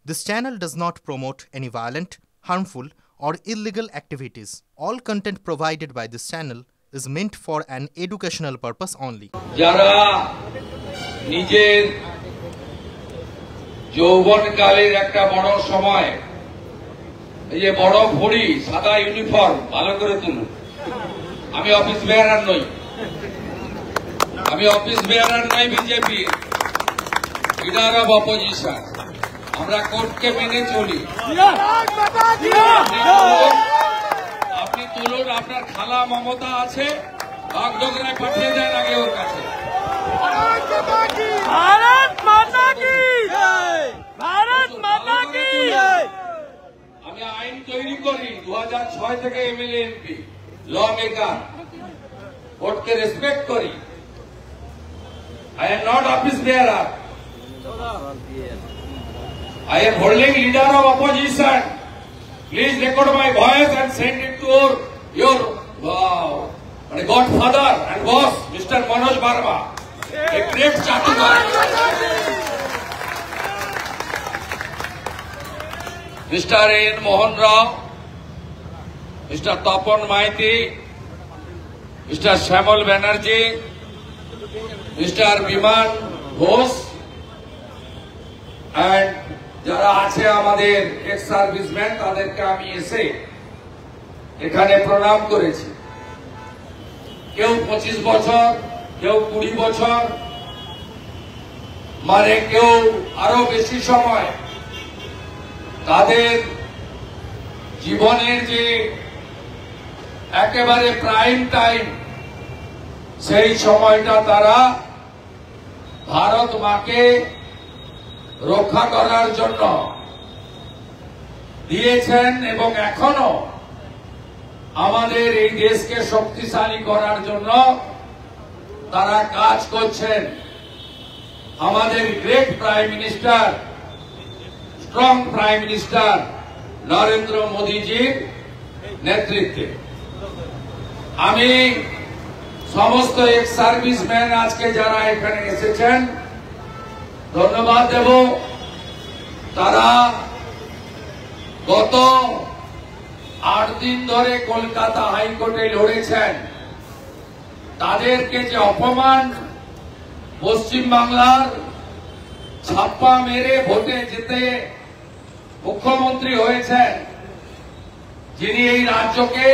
This channel does not promote any violent, harmful, or illegal activities. All content provided by this channel is meant for an educational purpose only. যারা নিজের যৌবনকালের একটা বড় সময় এই যে বড় ঘড়ি সাদা ইউনিফর্ম ভালো করে তুলুন। আমি অফিস বেয়ারার নই, বিজেপি লিডার অফ অপোজিশন। আমরা কোর্টকে মেনে চলি। আপনি তুলুন, আপনার খালা মমতা আছে, বাগডোগরায় পাঠিয়ে দেন আগে ওর কাছে। भारत माता की जय, भारत माता की जय। আমি আইন তৈরি করি 2006 থেকে এমএলএ এমপি ল মেকার, কোর্টকে রেসপেক্ট করি। I am not office bearer. I am holding leader of opposition. Please record my voice and send it to your godfather and boss, Mr. Manoj Barma, a great Chhattisgarh. Mr. N. Mohan Rao, Mr. Tapan Maiti, Mr. Shamal Banerjee, Mr. Biman Ghosh, and যারা আছে আমাদের ex serviceman, তাদেরকে আমি এসে এখানে প্রণাম করেছি। কেউ 25 বছর, কেউ 20 বছর, মানে কেউ আরো বেশি সময়। তাদের জীবনের যে একেবারে প্রাইম টাইম, সেই সময়টা তারা ভারত মাকে রক্ষা করার জন্য দিয়েছেন এবং এখনো আমাদের এই দেশকে শক্তিশালী করার জন্য তারা কাজ করছেন। আমাদের great prime minister, strong prime minister Narendra মোদীজির নেতৃত্বে আমি সমস্ত এক্স সার্ভিসম্যান আজকে যারা এখানে এসেছেন ধন্যবাদ দেব। তারা গত 8 দিন ধরে কলকাতা হাইকোর্টে লড়েছেন। তাদেরকে যে অপমান, পশ্চিম বাংলার ছাপ্পা মেরে ভোটে জিতে মুখ্যমন্ত্রী হয়েছেন, যিনি এই রাজ্যকে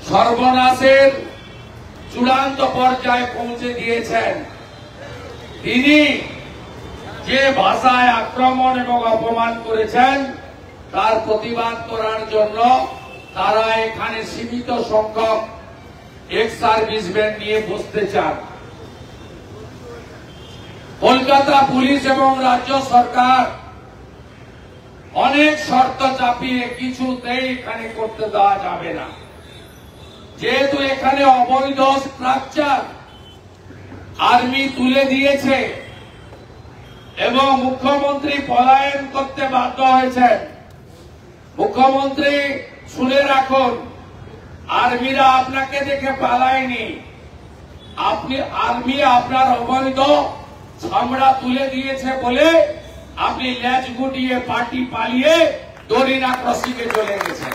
সর্বনাশের চূড়ান্ত পর্যায়ে পৌঁছে দিয়েছেন, তিনি যে ভাষায় আক্রমণ এবং অপমান করেছেন তার প্রতিবাদ করার জন্য তারা এখানে সীমিত সংখ্যক এক্স সার্ভিসম্যান নিয়ে বসতে চান। কলকাতা পুলিশ এবং রাজ্য সরকার অনেক শর্ত চাপিয়ে কিছুতেই এখানে করতে দেওয়া যাবে না। যেহেতু এখানে অবৈধ স্ট্রাকচার আর্মি তুলে দিয়েছে এবং মুখ্যমন্ত্রী পলায়ন করতে বাধ্য হয়েছেন। মুখ্যমন্ত্রী শুনে রাখুন, আর্মিরা আপনাকে দেখে পালায়নি, আর্মি আপনার অবৈধ চামড়া তুলে দিয়েছে বলে আপনি ল্যাজ গুটিয়ে পার্টি পালিয়ে দরিনা ক্রসিংয়ে চলে গেছেন।